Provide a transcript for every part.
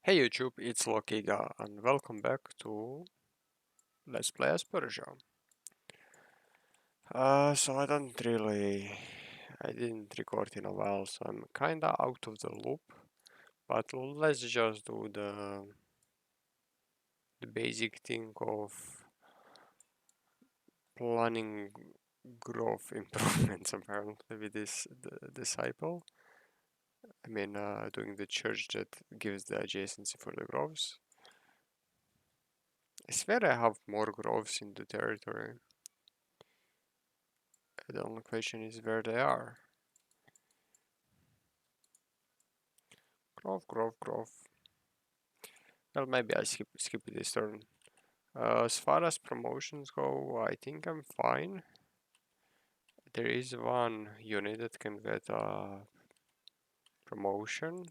Hey YouTube, it's Lokiga and welcome back to Let's Play as Persia. So I didn't record in a while, so I'm kinda out of the loop. But let's just do the basic thing of planning growth improvements apparently with this disciple. Doing the church that gives the adjacency for the groves. I swear I have more groves in the territory. The only question is where they are. Grove. Well, maybe I skip this turn. As far as promotions go, I think I'm fine. There is one unit that can get a promotion.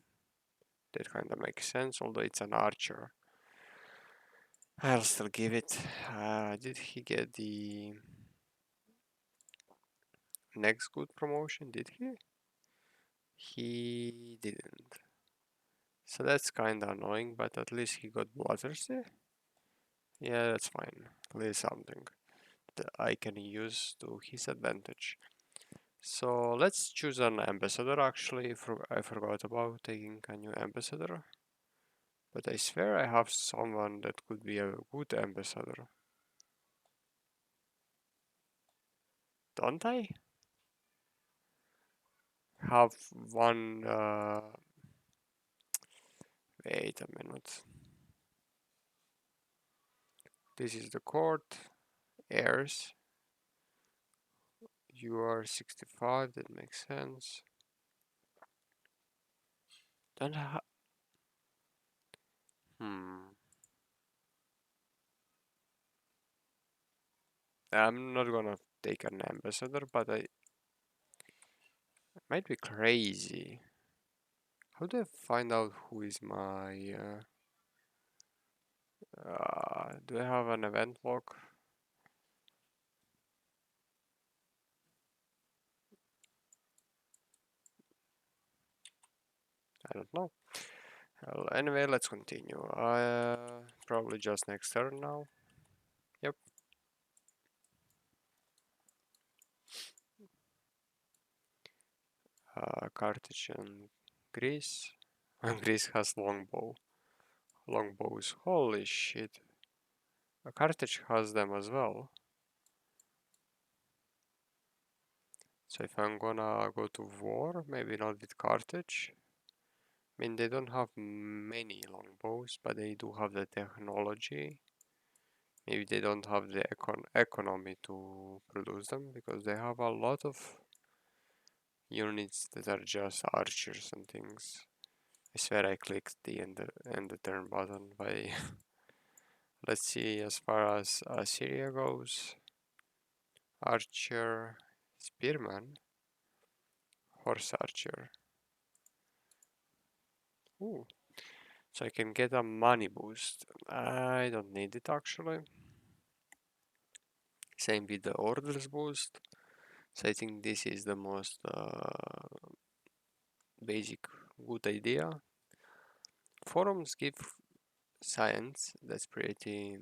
That kind of makes sense, although it's an archer. I'll still give it. Did he get the next good promotion? Did he? He didn't. So that's kind of annoying, but at least he got bloodthirsty. Yeah, that's fine. At least something that I can use to his advantage. So let's choose an ambassador. Actually, I forgot about taking a new ambassador. But I swear I have someone that could be a good ambassador. Don't I? Have one... wait a minute. This is the court. Heirs. You are 65, that makes sense. Don't ha... I'm not gonna take an ambassador, but I might be crazy. How do I find out who is my... do I have an event log? I don't know. Well, anyway, let's continue. Probably just next turn now. Yep. Carthage and Greece. Greece has longbows. Holy shit. Carthage has them as well. So if I'm gonna go to war, maybe not with Carthage. I mean, they don't have many longbows, but they do have the technology. Maybe they don't have the economy to produce them, because they have a lot of units that are just archers and things. I swear I clicked the end the turn button by... Let's see, as far as Syria goes. Archer, Spearman, Horse Archer. Ooh, so I can get a money boost. I don't need it actually. Same with the orders boost. So I think this is the most basic good idea. Forums give science, that's pretty...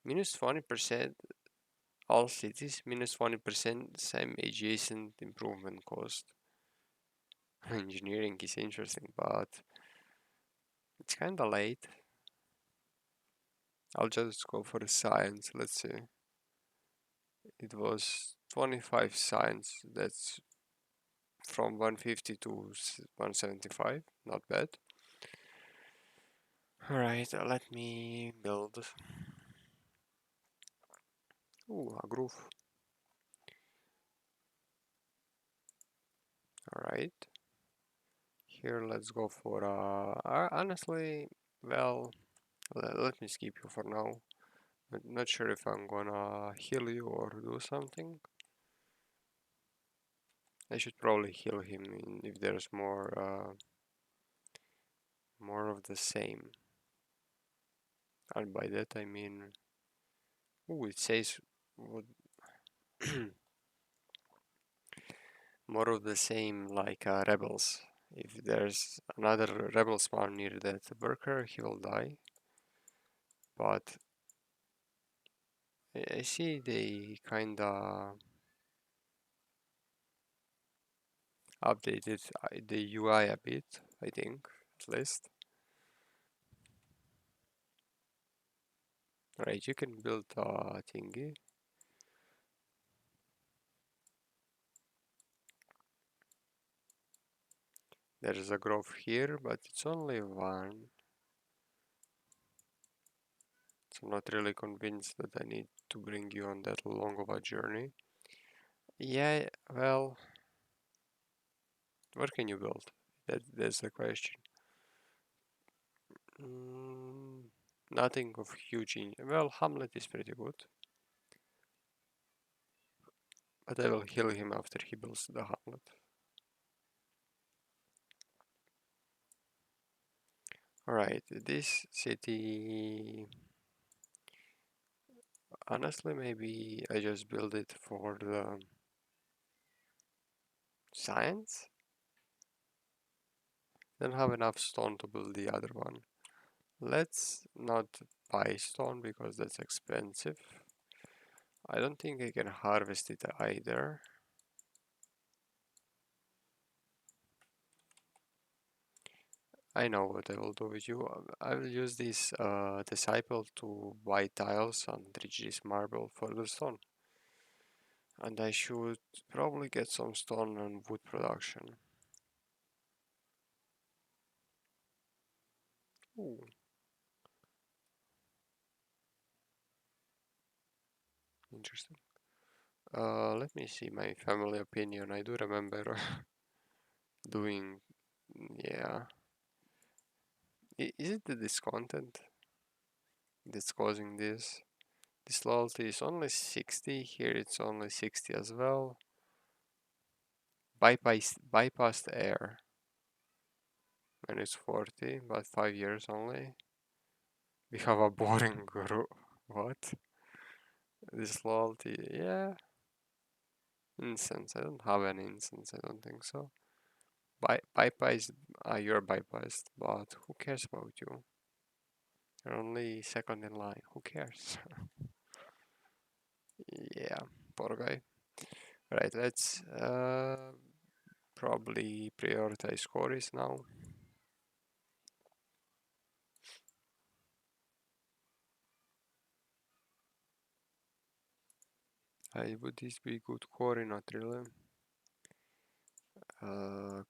Minus 20% all cities, minus 20% same adjacent improvement cost. Engineering is interesting, but it's kinda late. I'll just go for the science, let's see. It was 25 science, that's from 150 to 175, not bad. Alright, let me build. Ooh, a groove. Alright. Here, let's go for, honestly, well, let me skip you for now. I'm not sure if I'm gonna heal you or do something. I should probably heal him if there's more of the same. And by that I mean, ooh, it says what more of the same, like rebels. If there's another rebel spawn near that worker, he will die. But I see they kinda updated the UI a bit, I think, at least. Right, you can build a thingy. There's a grove here, but it's only one. So I'm not really convinced that I need to bring you on that long of a journey. Yeah, well, what can you build? That's the question. Mm, nothing of huge. Well, Hamlet is pretty good, but I will heal him after he builds the Hamlet. Alright, this city. Honestly, maybe I just build it for the science. Don't have enough stone to build the other one. Let's not buy stone because that's expensive. I don't think I can harvest it either. I know what I will do with you. I will use this disciple to buy tiles and reach this marble for the stone. And I should probably get some stone and wood production. Ooh, interesting. Let me see my family opinion. I do remember doing, yeah. Is it the discontent that's causing this? This loyalty is only 60. Here it's only 60 as well. Bypassed air. Minus 40, but 5 years only. We have a boring group. What? This loyalty, yeah. Incense. I don't have any incense. I don't think so. Bypass. You're bypassed, but who cares about you? You're only second in line. Who cares? Yeah, poor guy. Right, let's probably prioritize quarries now. Would this be good quarry? Not really.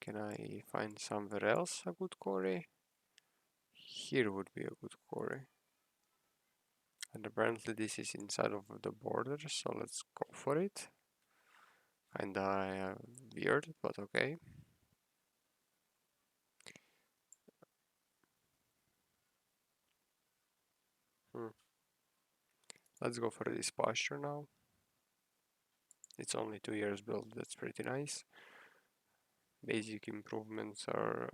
Can I find somewhere else a good quarry? Here would be a good quarry. And apparently this is inside of the border, so let's go for it. Kinda weird, but okay. Hmm. Let's go for this pasture now. It's only 2 years built, that's pretty nice. Basic improvements are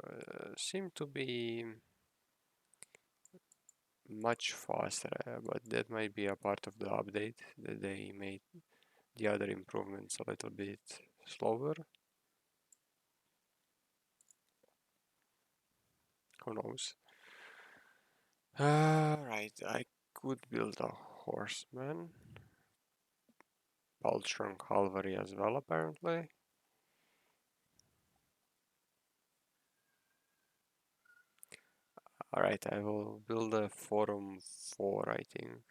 seem to be much faster, but that might be a part of the update that they made the other improvements a little bit slower. Who knows? Right, I could build a horseman. Paltron cavalry as well, apparently. Alright, I will build a forum 4, I think.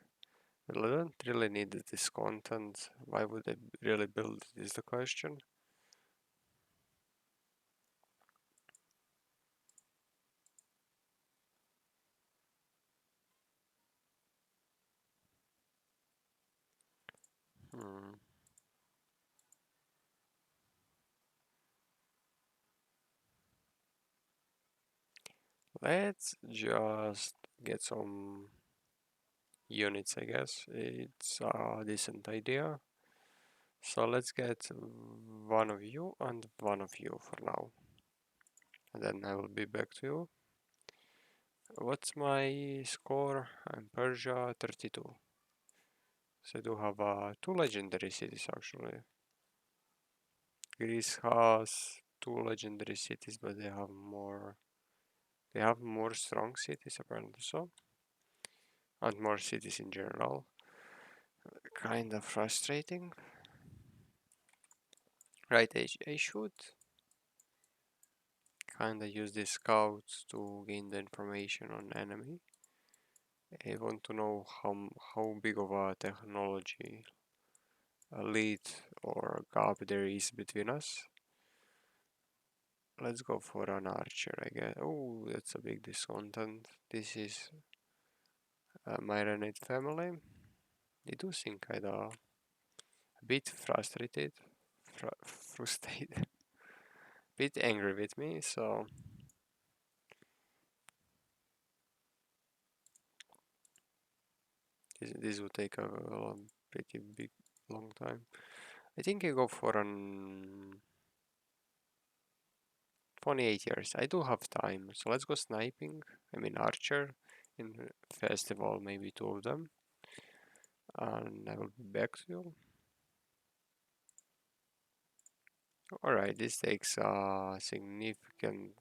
Well, I don't really need this content. Why would I really build it is the question. Hmm. Let's just get some units, I guess. It's a decent idea. So let's get one of you and one of you for now. And then I will be back to you. What's my score? I'm Persia 32. So I do have two legendary cities actually. Greece has two legendary cities, but they have more. They have more strong cities apparently, so, and more cities in general. Kind of frustrating. Right, I should kind of use these scouts to gain the information on enemy. I want to know how big of a technology lead or gap there is between us. Let's go for an archer, I guess. Oh, that's a big discontent. This is my Renate family. They do seem kinda a bit frustrated, frustrated, bit angry with me. So this will take a pretty big long time. I think I go for an 28 years. I do have time, so let's go sniping. I mean archer in festival, maybe two of them, and I will be back to you. Alright, this takes a significant,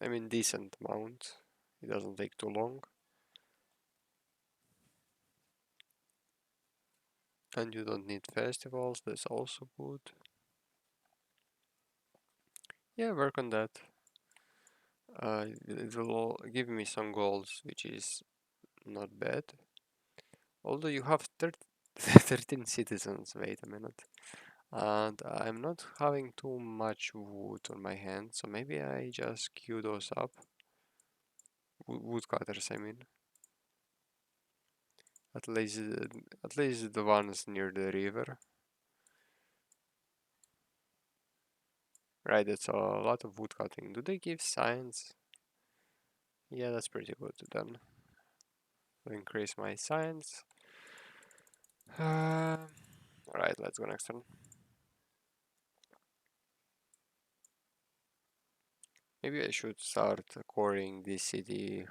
I mean decent amount. It doesn't take too long. And you don't need festivals, that's also good. Yeah, work on that. It will give me some goals, which is not bad. Although you have 13 citizens, wait a minute. And I'm not having too much wood on my hand, so maybe I just queue those up. Woodcutters, I mean. At least the ones near the river. Right, that's a lot of woodcutting. Do they give science? Yeah, that's pretty good then. I'll increase my science. Alright, let's go next one. Maybe I should start coring this city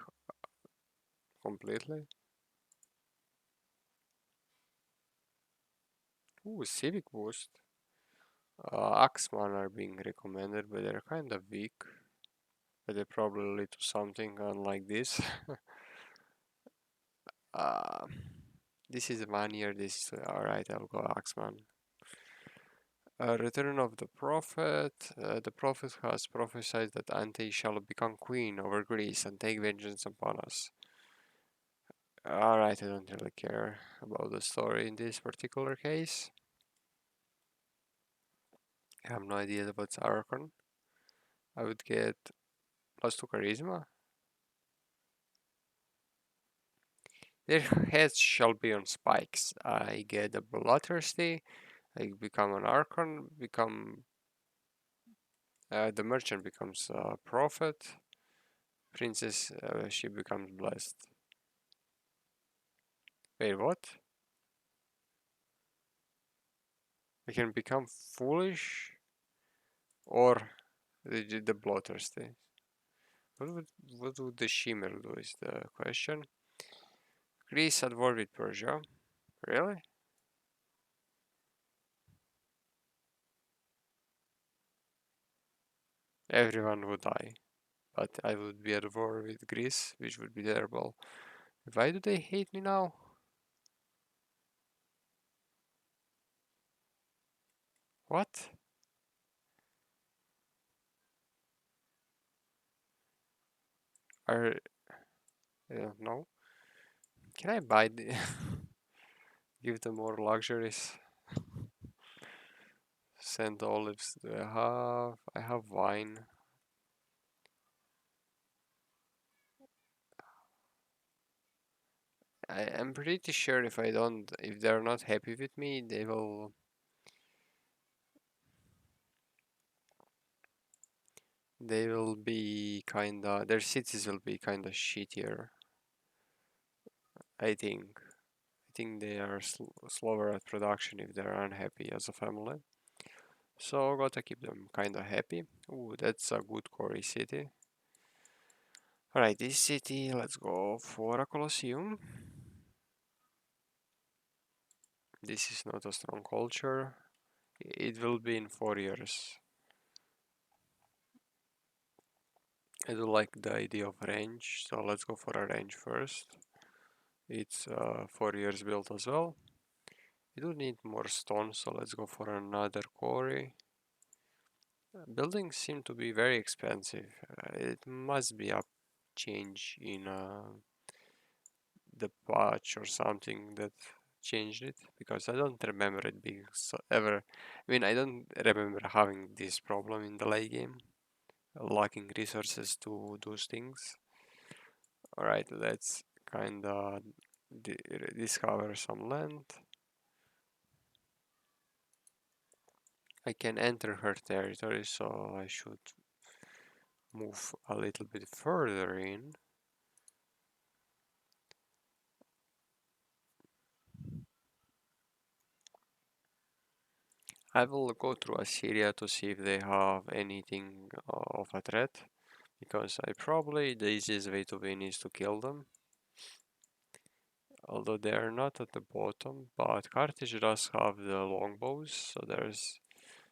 completely. Ooh, civic boost. Axeman are being recommended, but they're kind of weak. But they probably lead to something unlike this. uh, this is 1 year, this is alright, I'll go Axeman. Return of the Prophet. The Prophet has prophesied that Ante shall become queen over Greece and take vengeance upon us. Alright, I don't really care about the story in this particular case. I have no idea what's Archon. I would get +2 charisma. Their heads shall be on spikes. I get a bloodthirsty. I become an Archon. Become the merchant becomes a prophet. Princess, she becomes blessed. Wait, what? I can become foolish or the bloodthirsty. What would the shimmer do is the question. Greece at war with Persia. Really? Everyone would die. But I would be at war with Greece, which would be terrible. Why do they hate me now? What? Are I don't know. Can I buy the give them more luxuries? Send olives. Do I have? I have wine. I'm pretty sure if they're not happy with me, they will be kinda, their cities will be kinda shittier. I think. I think they are slower at production if they're unhappy as a family. So gotta keep them kinda happy. Ooh, that's a good quarry city. Alright, this city, let's go for a Colosseum. This is not a strong culture. It will be in 4 years. I do like the idea of range, so let's go for a range first. It's 4 years built as well. We do need more stone, so let's go for another quarry. Buildings seem to be very expensive. It must be a change in the patch or something that changed it, because I don't remember it being ever. I mean, I don't remember having this problem in the late game, lacking resources to do things. Alright, let's kinda discover some land. I can enter her territory, so I should move a little bit further in. I will go through Assyria to see if they have anything of a threat, because the easiest way to win is to kill them. Although they are not at the bottom, but Carthage does have the longbows, so there's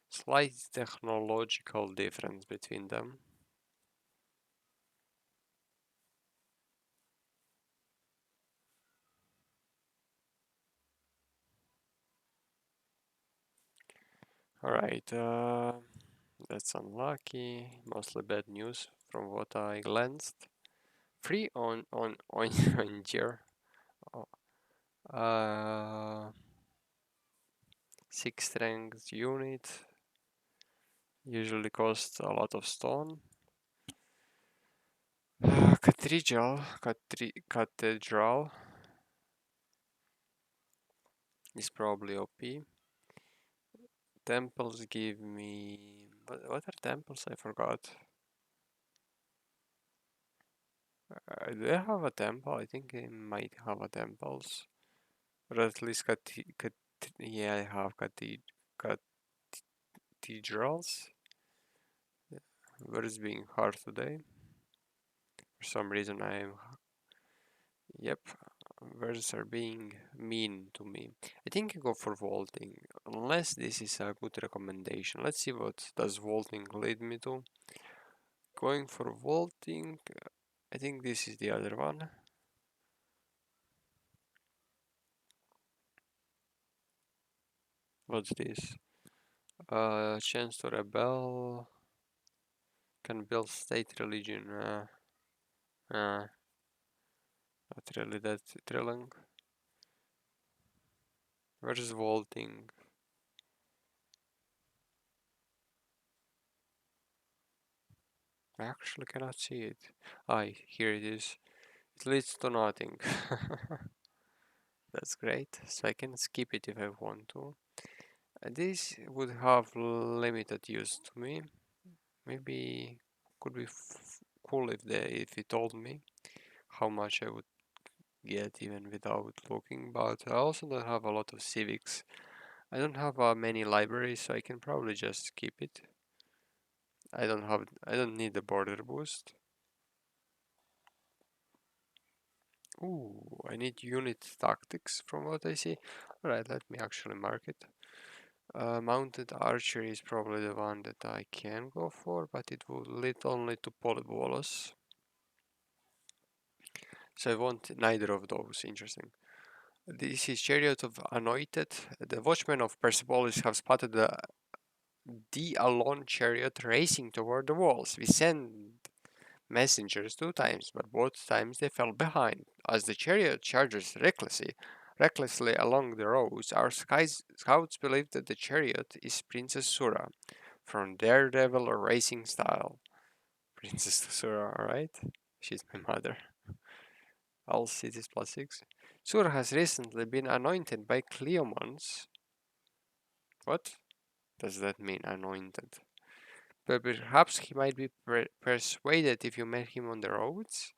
slight technological difference between them. Alright, that's unlucky. Mostly bad news from what I glanced. Free on on gear. Oh, uh, 6 strength unit usually costs a lot of stone. Cathedral is probably OP. Temples give me. What are temples? I forgot. Do they have a temple? I think they might have a temples. Or at least yeah, I have cathedrals. Where is being hard today? For some reason I'm. Yep, words are being mean to me. I think I go for vaulting, unless this is a good recommendation. Let's see what does vaulting lead me to. Going for vaulting, I think this is the other one. What's this? Chance to rebel. Can build state religion. Not really that thrilling. Where's vaulting? I actually cannot see it. Ah, here it is. It leads to nothing. That's great. So I can skip it if I want to. This would have limited use to me. Maybe could be cool if it told me how much I would get even without looking. But I also don't have a lot of civics. I don't have many libraries, so I can probably just skip it. I don't need the border boost. Ooh, I need unit tactics from what I see. Alright, let me actually mark it. Mounted archery is probably the one that I can go for, but it will lead only to polybolus. So I want neither of those. Interesting. This is Chariot of Anointed. The watchmen of Persepolis have spotted the Alon chariot racing toward the walls. We sent messengers 2 times, but both times they fell behind. As the chariot charges recklessly along the roads, our scouts believe that the chariot is Princess Sura from Daredevil racing style. Princess Sura, alright? She's my mother. All cities +6. Sura has recently been anointed by Cleomons. What does that mean, anointed? But perhaps he might be persuaded if you met him on the roads?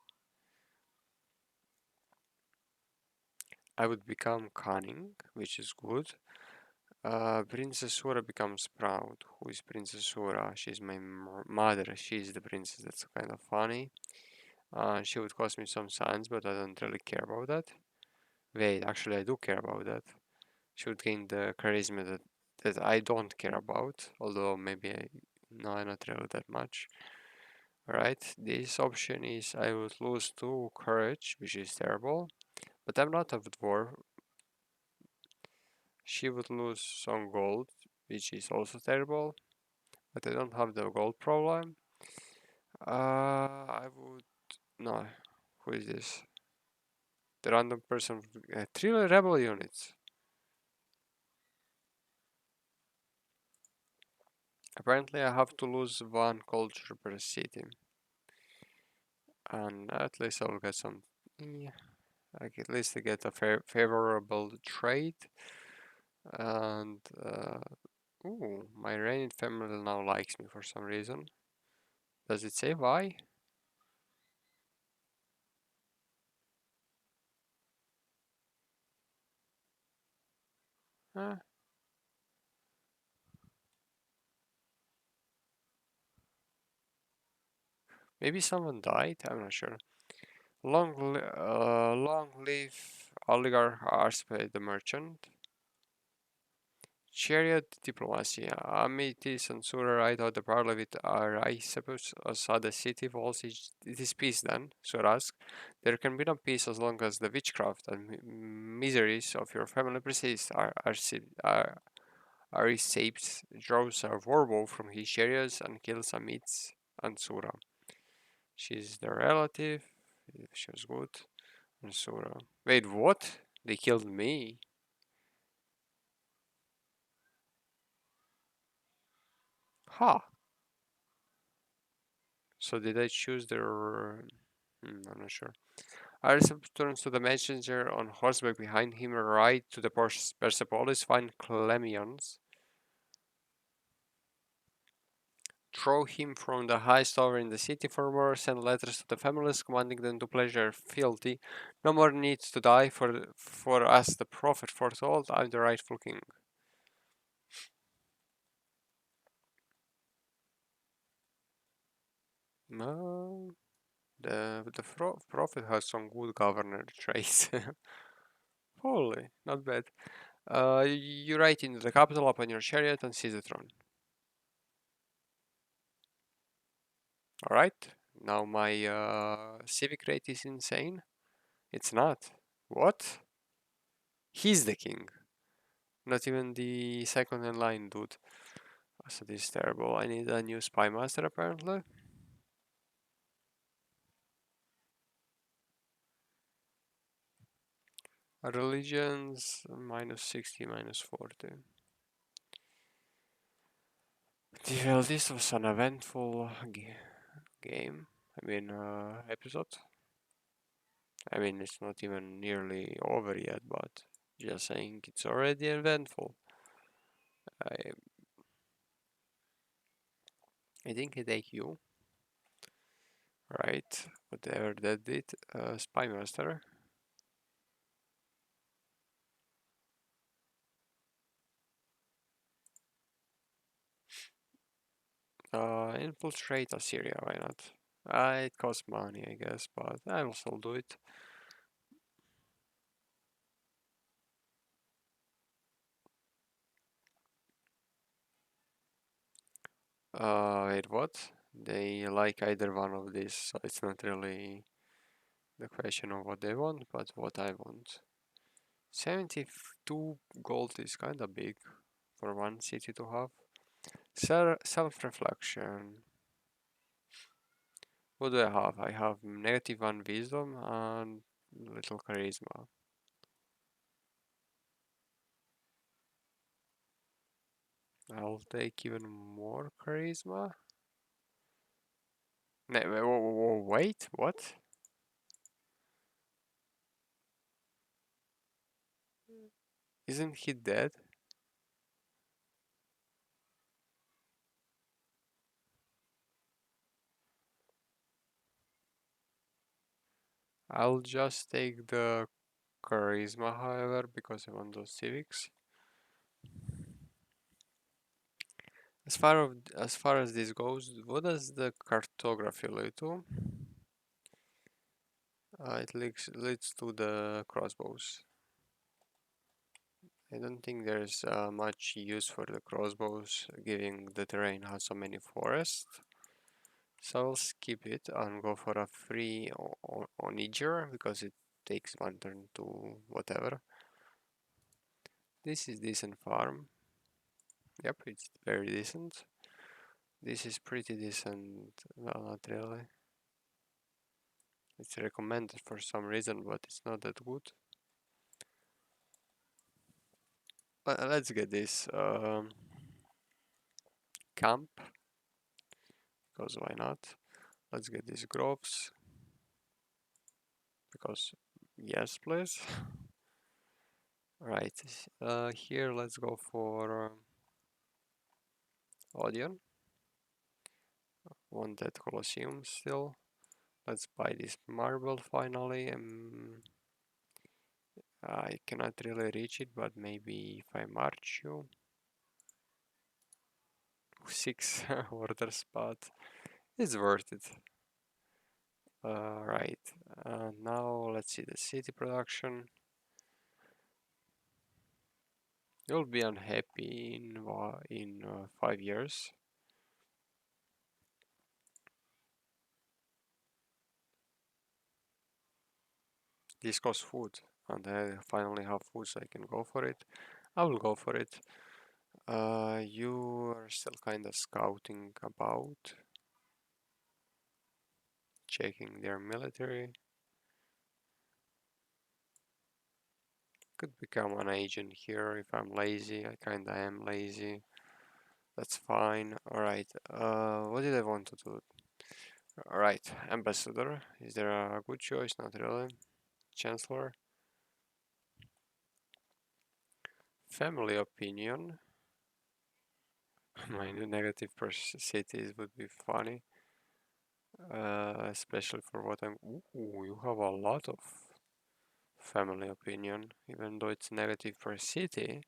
I would become cunning, which is good. Princess Sura becomes proud. Who is Princess Sura? She's my mother. She's the princess. That's kind of funny. She would cost me some sons, but I don't really care about that. Wait, actually, I do care about that. She would gain the charisma that I don't care about, although maybe no, not really that much. Right, this option is I would lose 2 courage, which is terrible, but I'm not a dwarf. She would lose some gold, which is also terrible, but I don't have the gold problem. I would no. Who is this? The random person. 3 rebel units. Apparently, I have to lose 1 culture per city, and at least I'll get some. Yeah, like at least I get a favorable trade, and ooh, my reigning family now likes me for some reason. Does it say why? Uh, Maybe someone died. I'm not sure. Long live oligarch Arsped the merchant. Chariot diplomacy. Amitis and Sura ride out the parley with Arisepus outside the city walls. It is peace then, Sura asks. There can be no peace as long as the witchcraft and miseries of your family persist. Arisapes draws a warbow from his chariots and kills Amitis and Sura. She's the relative. She was good. And Sura. Wait, what? They killed me? Ha! Huh. So did I choose their... I'm not sure. Arisem turns to the messenger on horseback behind him, ride to the Persepolis, find Clemions, throw him from the highest tower in the city for more, send letters to the families commanding them to pledge their fealty. No more needs to die, for as the prophet foretold, I'm the rightful king. No, the prophet has some good governor traits. Holy, not bad. You ride into the capital upon your chariot and seize the throne. Alright, now my civic rate is insane. It's not. What? He's the king. Not even the second in line, dude. So this is terrible. I need a new spy master apparently. Religions minus 60, minus 40. Well, this was an eventful game. I mean, episode. I mean, it's not even nearly over yet, but just saying it's already eventful. I, I think I take you, right? Whatever that did. Spy Master. Infiltrate Assyria, why not? It costs money, I guess, but I will still do it. Wait, what? They like either one of these, so it's not really the question of what they want, but what I want. 72 gold is kinda big for one city to have. Self-reflection. What do I have? I have negative 1 wisdom and little charisma. I'll take even more charisma. Wait, what? Isn't he dead? I'll just take the charisma, however, because I want those civics. As far as this goes, what does the cartography lead to? It leads to the crossbows. I don't think there's much use for the crossbows, given the terrain has so many forests. So I'll skip it and go for a free onager because it takes one turn to whatever. This is decent farm. Yep, it's very decent. This is pretty decent. Well, not really. It's recommended for some reason, but it's not that good. Let's get this camp, because why not? Let's get these groves, because yes, please. Right, here let's go for Odeon. Want that Colosseum still. Let's buy this marble finally. I cannot really reach it, but maybe if I march you. 6 order spot. It's worth it. Right, now let's see the city production. You'll be unhappy in 5 years. This costs food, and I finally have food, so I can go for it. I will go for it. You are still kind of scouting about, checking their military. Could become an agent here if I'm lazy. I kinda am lazy. That's fine. Alright, what did I want to do? Alright, ambassador. Is there a good choice? Not really. Chancellor. Family opinion. My negative per cities would be funny. Especially for what I'm. Ooh, you have a lot of family opinion, even though it's negative per city.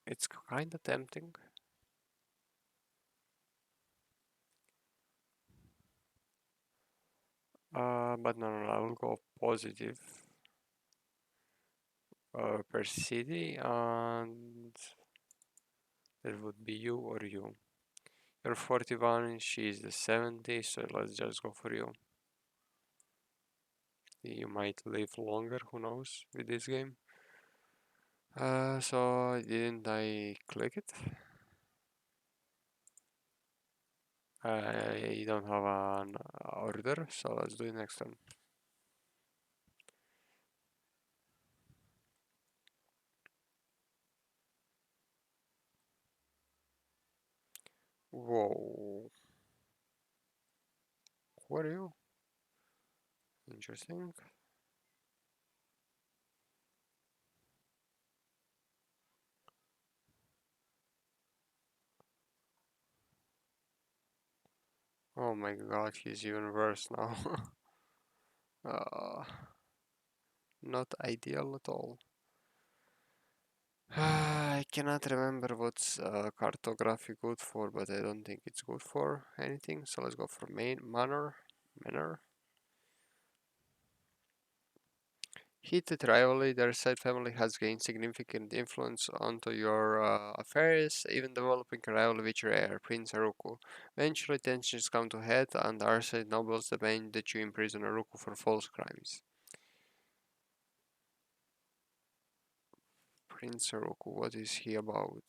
It's kind of tempting. But no, I will go positive per city, and that would be you or you. You're 41, she's the 70, so let's just go for you. You might live longer, who knows, with this game. So didn't I click it? I don't have an order, so let's do it next time. Whoa. Who are you? Interesting. Oh my god, he's even worse now. uh, Not ideal at all. I cannot remember what's cartography good for, but I don't think it's good for anything. So let's go for manor. Manor. Heated rivalry, their side family has gained significant influence onto your affairs, even developing a rival with your heir, Prince Haruko. Eventually tensions come to head and our side nobles demand that you imprison Haruko for false crimes. Prince Haruko, what is he about?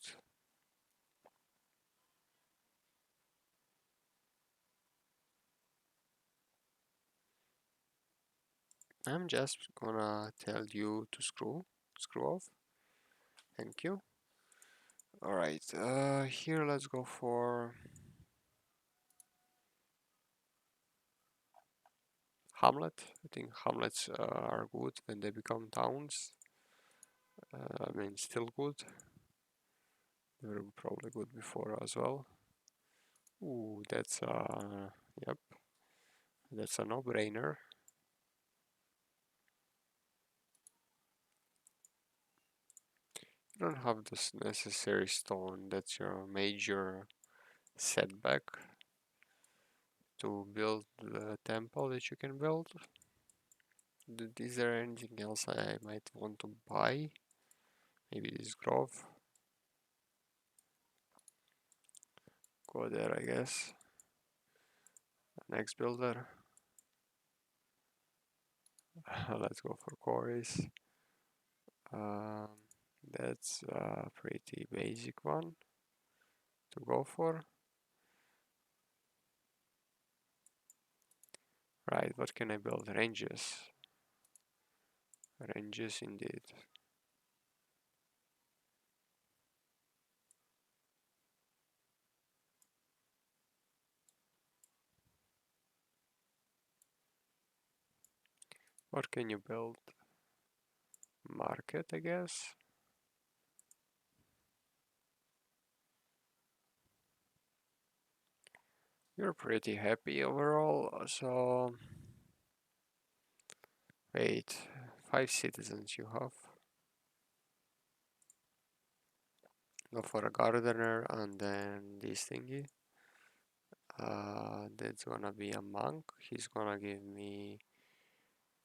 I'm just gonna tell you to screw off. Thank you. Alright, here let's go for Hamlet. I think Hamlets are good when they become towns. I mean, still good. They were probably good before as well. Ooh, yep, that's a no-brainer. You don't have this necessary stone. That's your major setback to build the temple that you can build. Is there anything else I might want to buy? Maybe this grove. Go there, I guess. Next builder. Let's go for quarries. Um, that's a pretty basic one to go for. Right, what can I build? Ranges. Ranges indeed. What can you build? Market, I guess. You're pretty happy overall, so wait, 5 citizens you have. Go for a gardener and then this thingy. That's gonna be a monk. He's gonna give me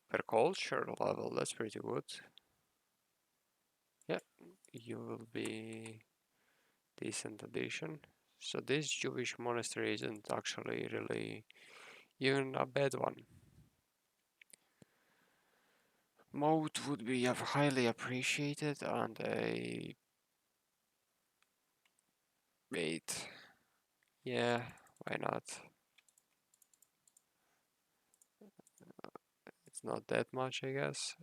per culture level. That's pretty good. Yeah, you will be decent addition. So this Jewish monastery isn't actually really even a bad one. Mode would be highly appreciated, and a wait, yeah, why not? It's not that much, I guess.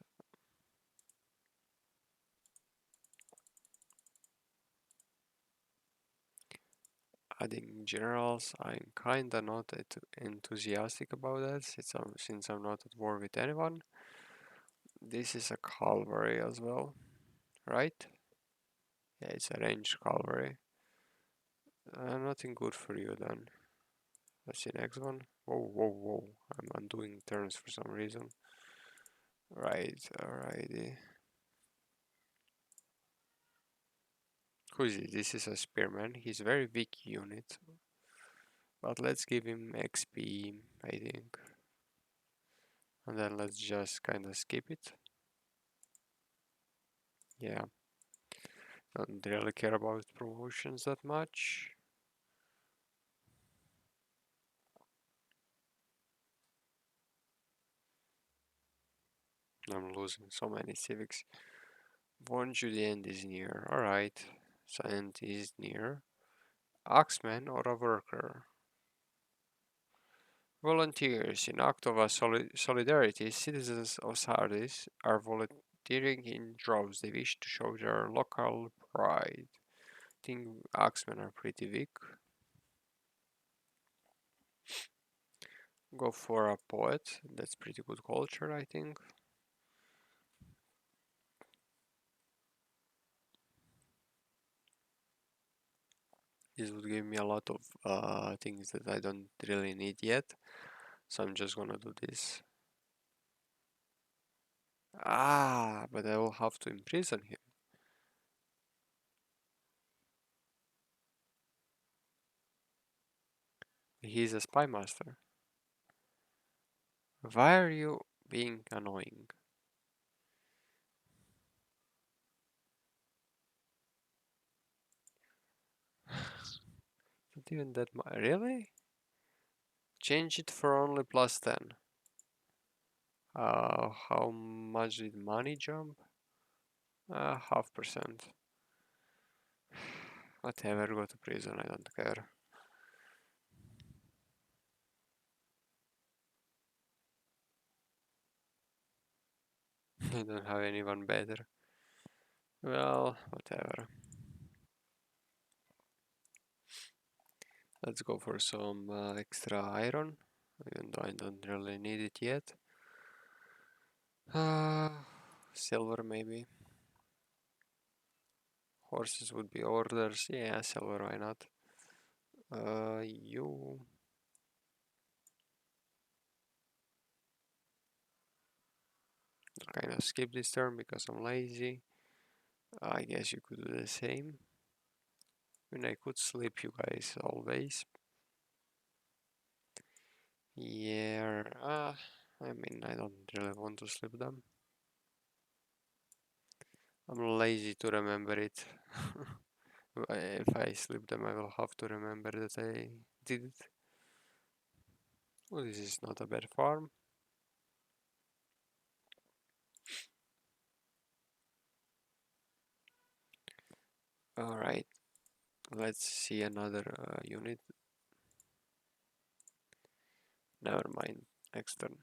Adding generals, I'm kinda not enthusiastic about that since I'm not at war with anyone. This is a cavalry as well, right? Yeah, it's a ranged cavalry. Nothing good for you then. Let's see next one. Whoa, whoa, whoa. I'm undoing turns for some reason. Right, alrighty. Who is it? This is a spearman. He's a very weak unit. But let's give him XP, I think. And then let's just kinda skip it. Yeah. Don't really care about promotions that much. I'm losing so many civics. One Judean is near. Alright. Silent is near. Axeman or a worker? Volunteers. In act of a solidarity, citizens of Sardis are volunteering in droves. They wish to show their local pride. I think Axemen are pretty weak. Go for a poet. That's pretty good culture, I think. This would give me a lot of things that I don't really need yet. So I'm just gonna do this. Ah, but I will have to imprison him. He's a spy master. Why are you being annoying? Not even that much. Really? Change it for only +10. How much did money jump? 0.5%. Whatever, go to prison, I don't care. I don't have anyone better. Well, whatever. Let's go for some extra iron, even though I don't really need it yet. Silver maybe. Horses would be orders. Yeah, silver, why not? You kind of skip this turn because I'm lazy. I guess you could do the same. I mean, I could sleep you guys always. Yeah, I mean, I don't really want to slip them. I'm lazy to remember it. If I slip them, I will have to remember that I did it. Oh, this is not a bad farm. Alright, let's see another unit. Never mind, next turn.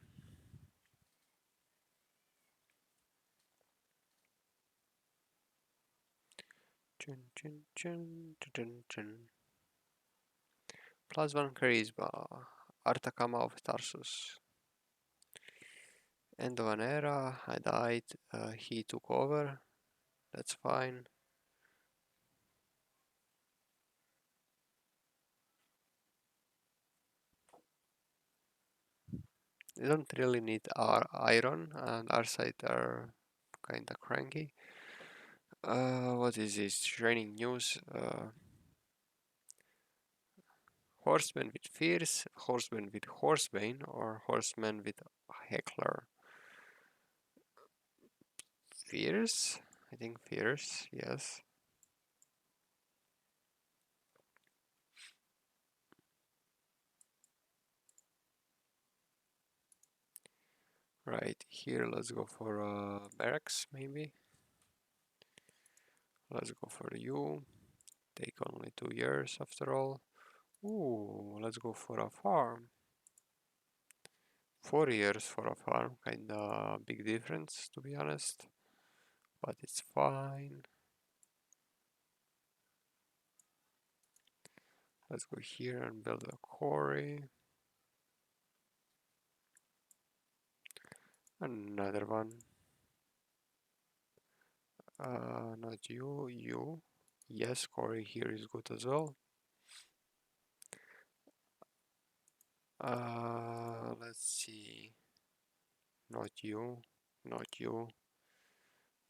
Chun, chun, chun, chun, chun. +1 charisma. Artakama of Tarsus. End of an era. I died. He took over. That's fine. You don't really need iron, and our side are kinda cranky. What is this? Training news. Horseman with fierce, horseman with horsebane, or horseman with heckler. Fierce? I think fierce, yes. Right, here let's go for barracks maybe. Let's go for you. Take only 2 years after all. Ooh, let's go for a farm. 4 years for a farm, kinda big difference to be honest. But it's fine. Let's go here and build a quarry. Another one. Not you, you. Yes, quarry here is good as well. Let's see. Not you, not you.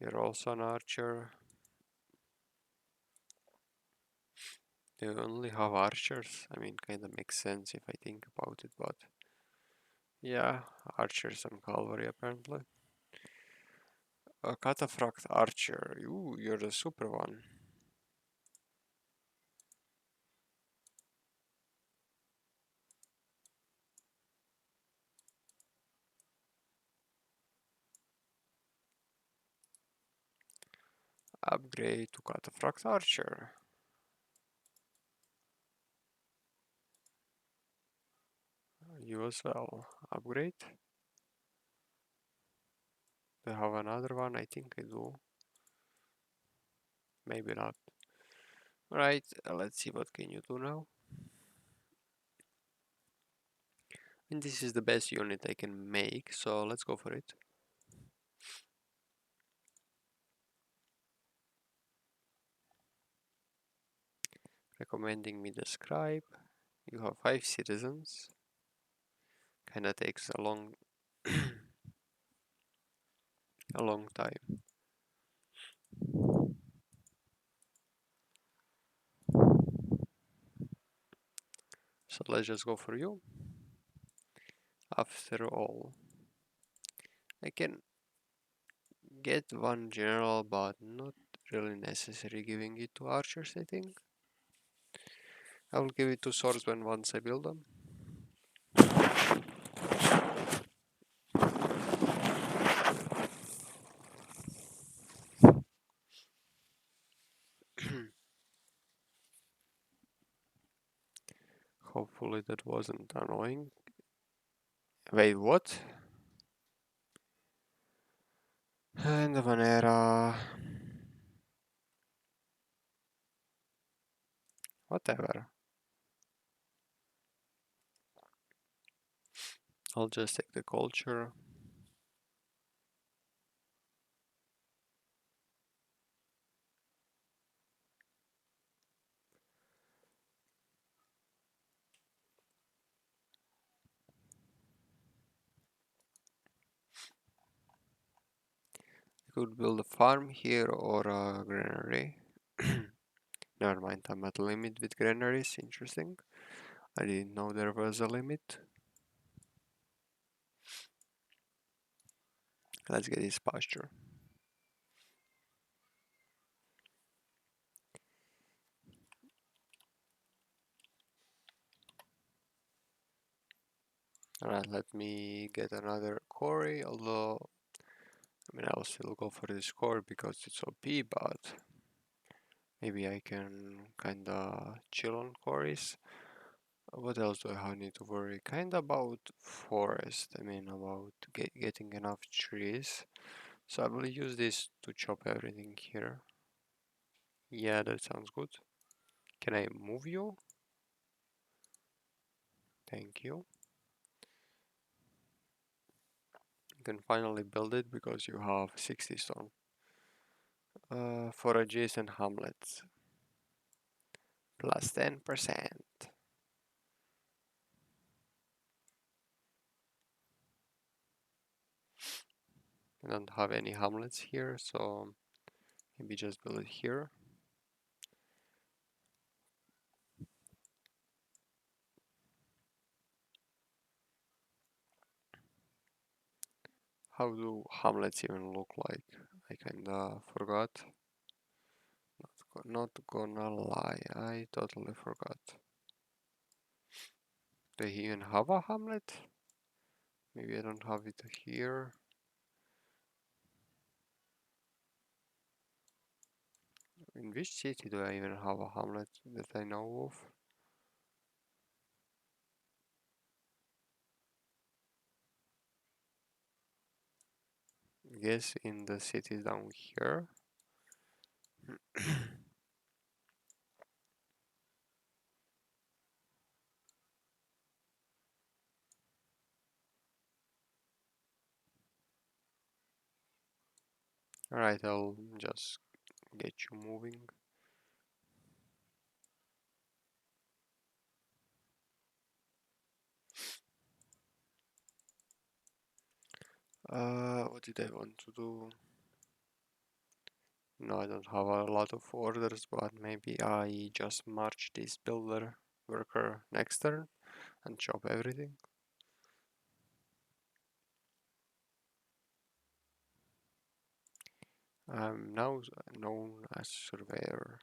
You're also an archer. Do you only have archers? I mean, kind of makes sense if I think about it, but yeah, archers and cavalry apparently. A cataphract archer. Ooh, you're the super one. Upgrade to cataphract archer. You as well. Upgrade. Do I have another one? I think I do. Maybe not. Right, let's see what can you do now. And this is the best unit I can make, so let's go for it. Recommending me the scribe. You have 5 citizens. Kinda takes a long a long time. So let's just go for you. After all, I can get one general, but not really necessary giving it to archers, I think. I will give it to swordsmen once I build them. Hopefully that wasn't annoying. Wait, what? End of an era. Whatever. I'll just take the culture. I could build a farm here or a granary. Never mind, I'm at limit with granaries. Interesting. I didn't know there was a limit. Let's get this pasture. Alright, let me get another quarry, although I mean I'll still go for this core because it's OP, but maybe I can kinda chill on quarries. What else do I need to worry? Kinda about forest, I mean about getting enough trees. So I will use this to chop everything here. Yeah, that sounds good. Can I move you? Thank you. You can finally build it because you have 60 stone. For adjacent hamlets, plus 10%. I don't have any hamlets here, so maybe just build it here. How do hamlets even look like? I kinda forgot. Not gonna lie, I totally forgot. Do they even have a hamlet? Maybe I don't have it here. In which city do I even have a hamlet that I know of? I guess in the cities down here. Alright, I'll just get you moving. What did I want to do? No, I don't have a lot of orders, but maybe I just march this builder worker next turn and chop everything. I'm now known as surveyor.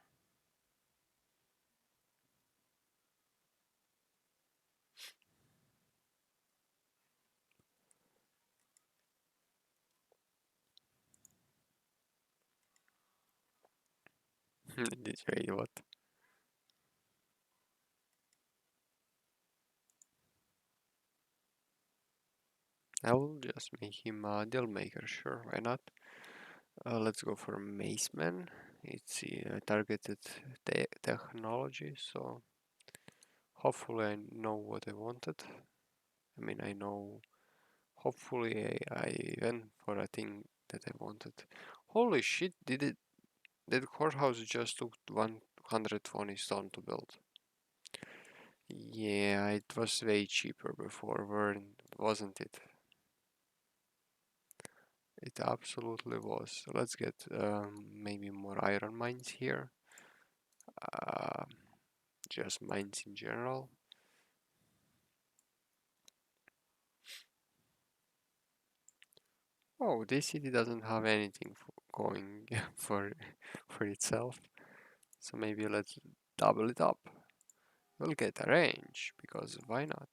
This way, what? I will just make him a deal maker, sure, why not? Let's go for Maceman. It's targeted technology, so hopefully I know what I wanted. I mean, I know. Hopefully I went for a thing that I wanted. Holy shit! That courthouse just took 120 stone to build. Yeah, it was way cheaper before, wasn't it? It absolutely was. So let's get maybe more iron mines here. Uh, just mines in general. Oh, this city doesn't have anything going for itself. So maybe let's double it up. We'll get a range because why not?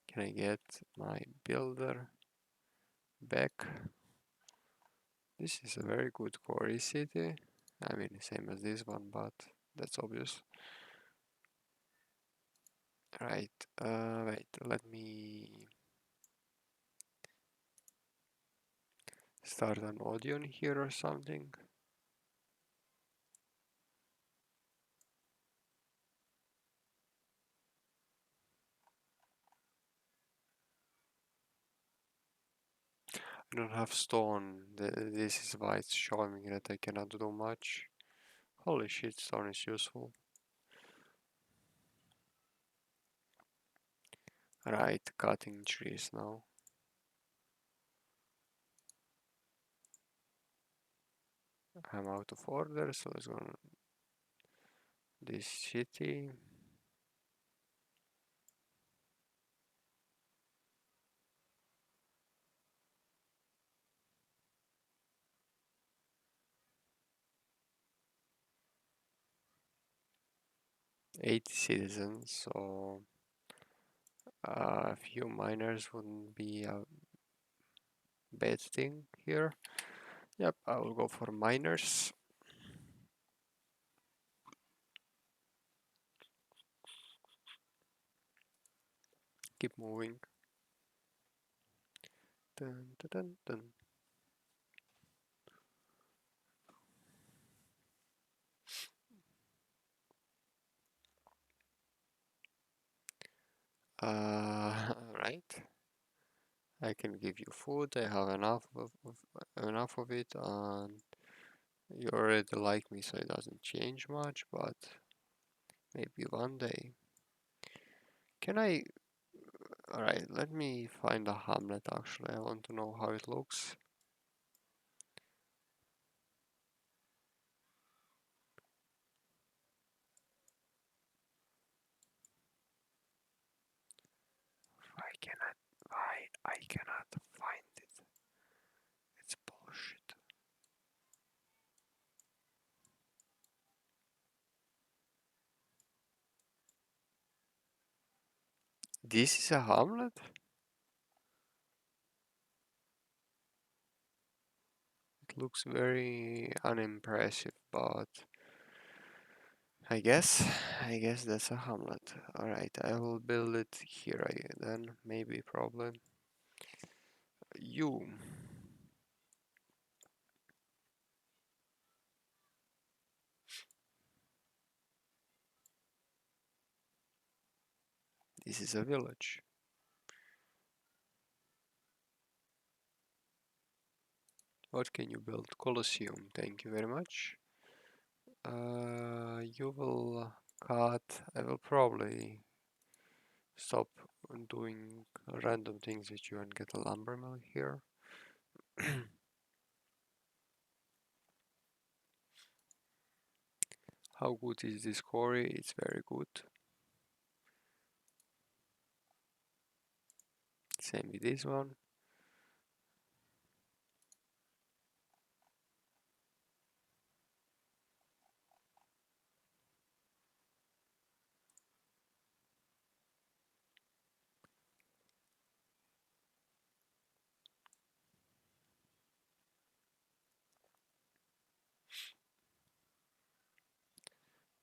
Can I get my builder back? This is a very good quarry city. I mean, same as this one, but that's obvious. Right, wait, let me start an audio here or something. I don't have stone. This is why it's showing me that I cannot do much. Holy shit, stone is useful. Right, cutting trees now. I'm out of order, so let's go this city. 80 citizens, so a few miners wouldn't be a bad thing here. Yep, I will go for miners. Keep moving. Dun, dun, dun, dun. Right. I can give you food. I have enough of it, and you already like me, so it doesn't change much. But maybe one day. Can I? All right. Let me find a hamlet. Actually, I want to know how it looks. Why cannot? Why I cannot find it? It's bullshit. This is a hamlet? It looks very unimpressive, but I guess that's a hamlet. Alright, I will build it here then, maybe, probably. You. This is a village. What can you build? Colosseum, thank you very much. You will cut. I will probably stop doing random things with you and get a lumber mill here. How good is this quarry? It's very good. Same with this one.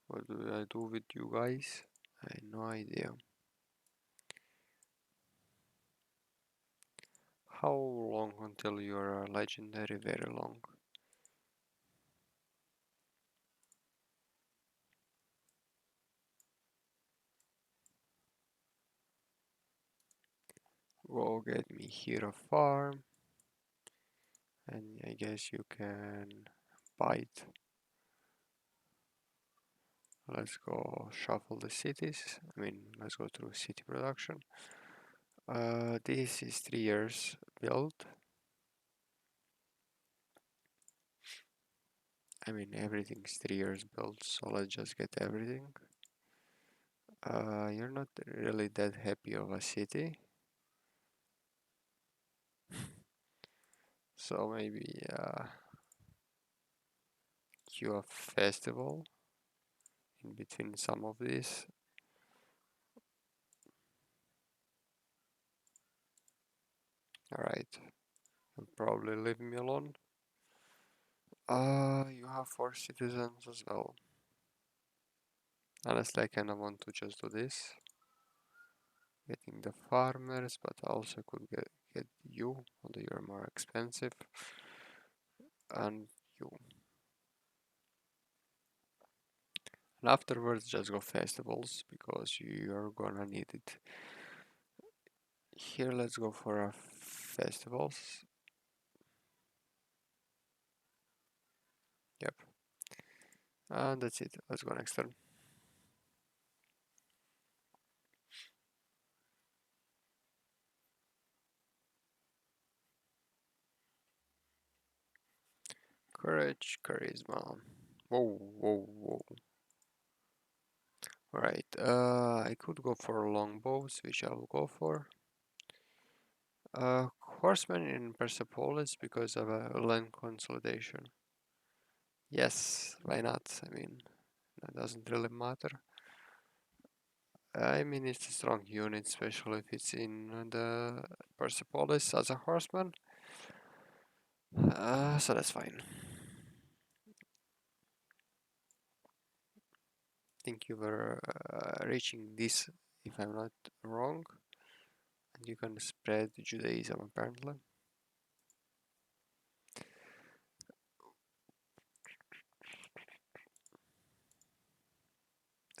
What do I do with you guys? I have no idea. How long until you're a legendary? Very long. Go get me here a farm, and I guess you can buy it. Let's go shuffle the cities. I mean, let's go through city production. This is 3 years build. I mean, everything's 3 years built, so let's just get everything. You're not really that happy of a city. So maybe queue a festival in between some of these. Alright, you'll probably leave me alone. You have 4 citizens as well. Honestly, I kinda want to just do this. Getting the farmers, but I also could get you, although you're more expensive. And you. And afterwards, just go festivals because you're gonna need it. Here, let's go for our festivals. Yep. And that's it. Let's go next turn. Courage, charisma. Whoa, whoa, whoa. Alright, I could go for longbows, which I will go for. Horsemen in Persepolis because of a land consolidation. Yes, why not? I mean, that doesn't really matter. I mean, it's a strong unit, especially if it's in the Persepolis as a horseman. So that's fine. Think you were reaching this, if I'm not wrong, and you can spread Judaism apparently.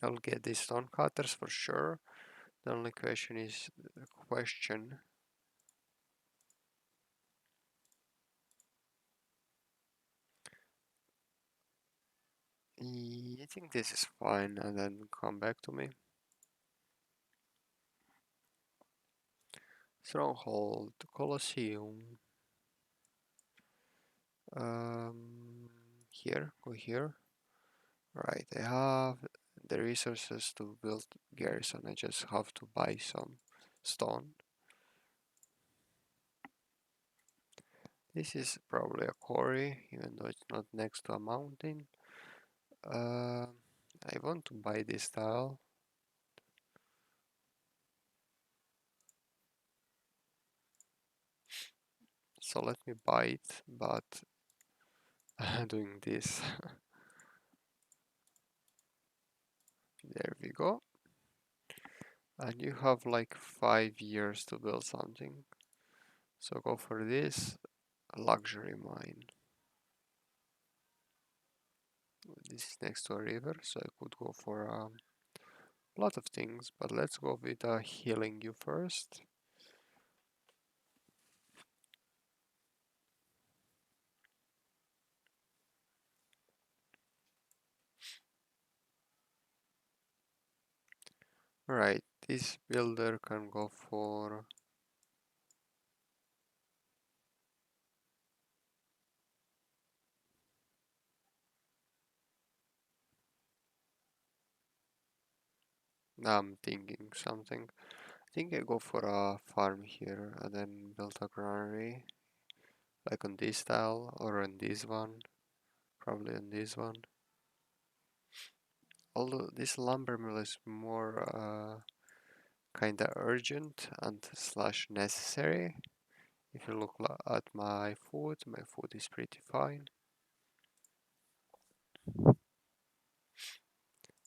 I'll get these stone cutters for sure. The only question is the question. I think this is fine, and then come back to me. Stronghold, Colosseum. Here, go here. Right, I have the resources to build garrison. I just have to buy some stone. This is probably a quarry, even though it's not next to a mountain. I want to buy this tile. So let me buy it, but doing this. There we go. And you have like 5 years to build something. So go for this luxury mine. This is next to a river, so I could go for a lot of things, but let's go with healing you first. Right, this builder can go for now I'm thinking something. I think I go for a farm here and then build a granary, like on this tile or on this one, probably on this one. Although this lumber mill is more kinda urgent and slash necessary. If you look at my food is pretty fine.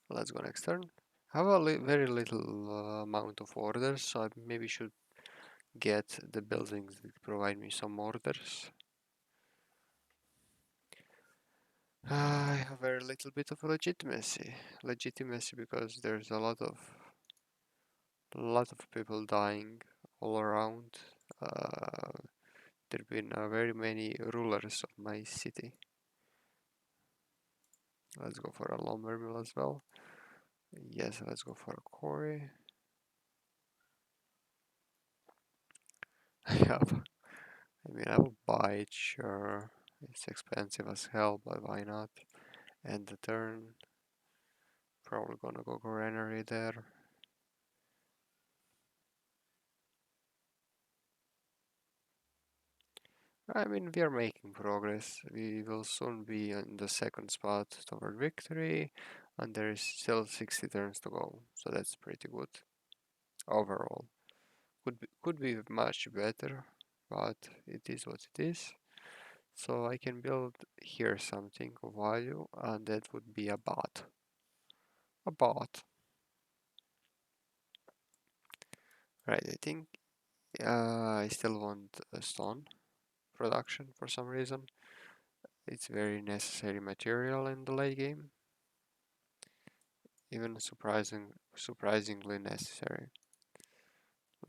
Let's go next turn. I have a very little amount of orders, so I maybe should get the buildings that provide me some orders. I have very little bit of legitimacy. Legitimacy because there's a lot of people dying all around. There have been very many rulers of my city. Let's go for a lumber mill as well. Yes, let's go for a quarry. I will buy it, sure. It's expensive as hell, but why not? End the turn. Probably gonna go granary there. We are making progress. We will soon be in the second spot toward victory, and there is still 60 turns to go, so that's pretty good overall. Could be much better, but it is what it is. So I can build here something of value, and that would be a bot. A bot. Right, I think I still want a stone production for some reason. It's very necessary material in the late game. Even surprisingly necessary.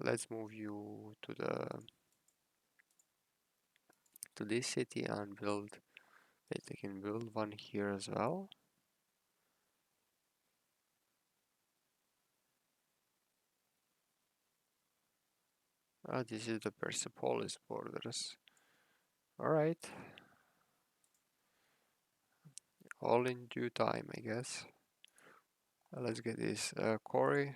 Let's move you to this city and build. Wait, I can build one here as well. This is the Persepolis borders. Alright, all in due time, I guess. Let's get this quarry.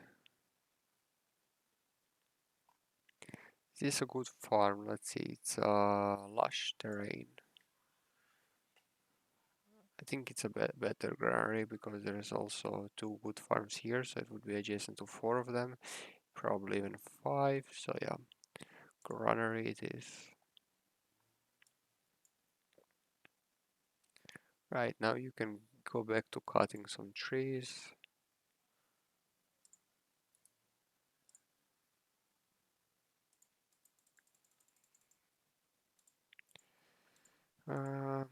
This is a good farm. Let's see, it's lush terrain. I think it's a better granary because there's also two good farms here, so it would be adjacent to four of them, probably even five. So yeah, granary it is. Right, now you can go back to cutting some trees. Uh,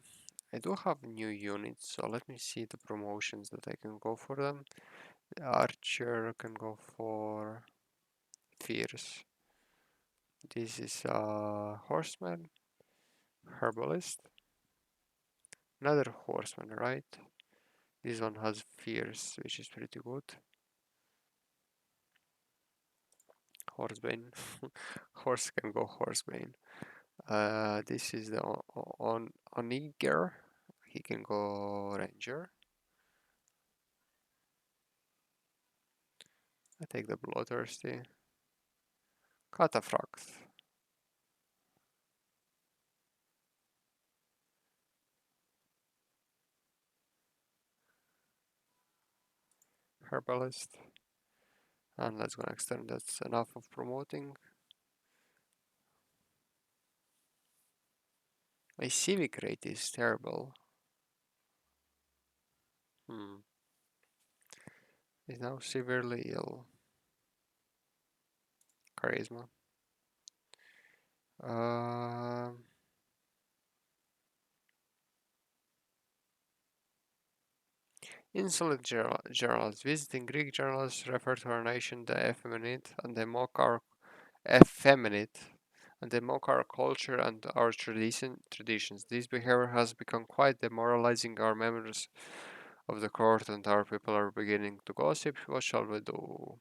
I do have new units, so let me see the promotions that I can go for them. The archer can go for fierce. This is a horseman, herbalist, another horseman, right? This one has fierce, which is pretty good. Horsebane, horse can go horsebane. This is the on Oniger. He can go ranger. I take the bloodthirsty. Cataphracts. Herbalist. And let's go next turn. That's enough of promoting. My civic rate is terrible. He's now severely ill. Charisma. Um, Insolent journalists. Visiting Greek journalists refer to our nation the effeminate and they mock our effeminate and they mock our culture and our traditions. This behavior has become quite demoralizing our members of the court and our people are beginning to gossip. What shall we do?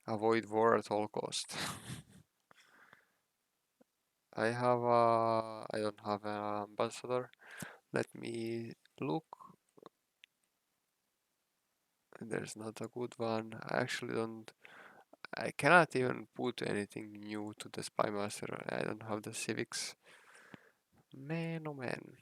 Avoid war at all cost. I don't have an ambassador. Let me look. There's not a good one. I actually don't. I cannot even put anything new to the spy master. I don't have the civics. Man, oh man.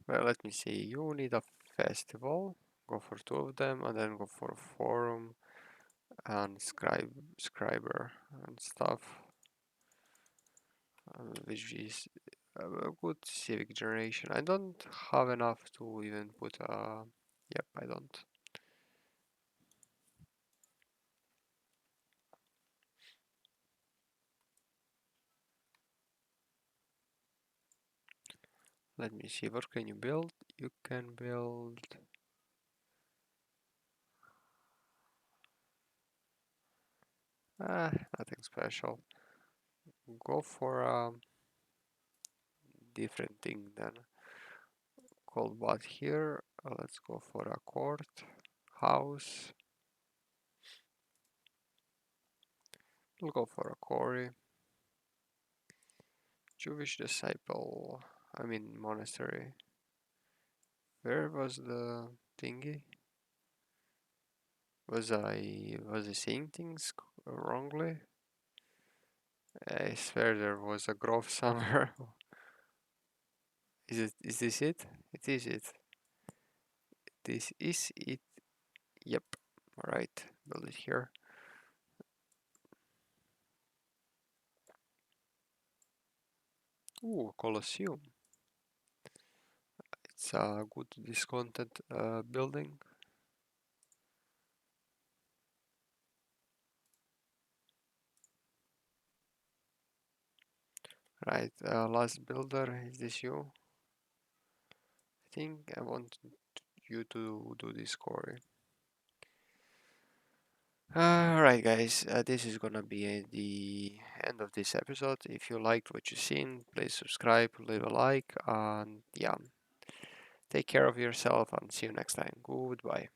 Well, let me see. You need a festival. Go for two of them, and then go for a forum and scriber and stuff, which is a good civic generation. I don't have enough to even put a. Yep, I don't. Let me see. What can you build? You can build. Nothing special. Go for a different thing then. Called what here? Let's go for a court house. We'll go for a quarry. Jewish disciple. I mean monastery. Where was the thingy? Was I saying things wrongly? I swear there was a grove somewhere. Is this it? It is it. This is it. Yep. Alright. Build it here. Ooh, Colosseum. It's a good discounted building. Right, last builder, is this you? I think I want you to do this quarry. Alright guys, this is gonna be the end of this episode. If you liked what you've seen, please subscribe, leave a like, and yeah, take care of yourself and see you next time. Goodbye.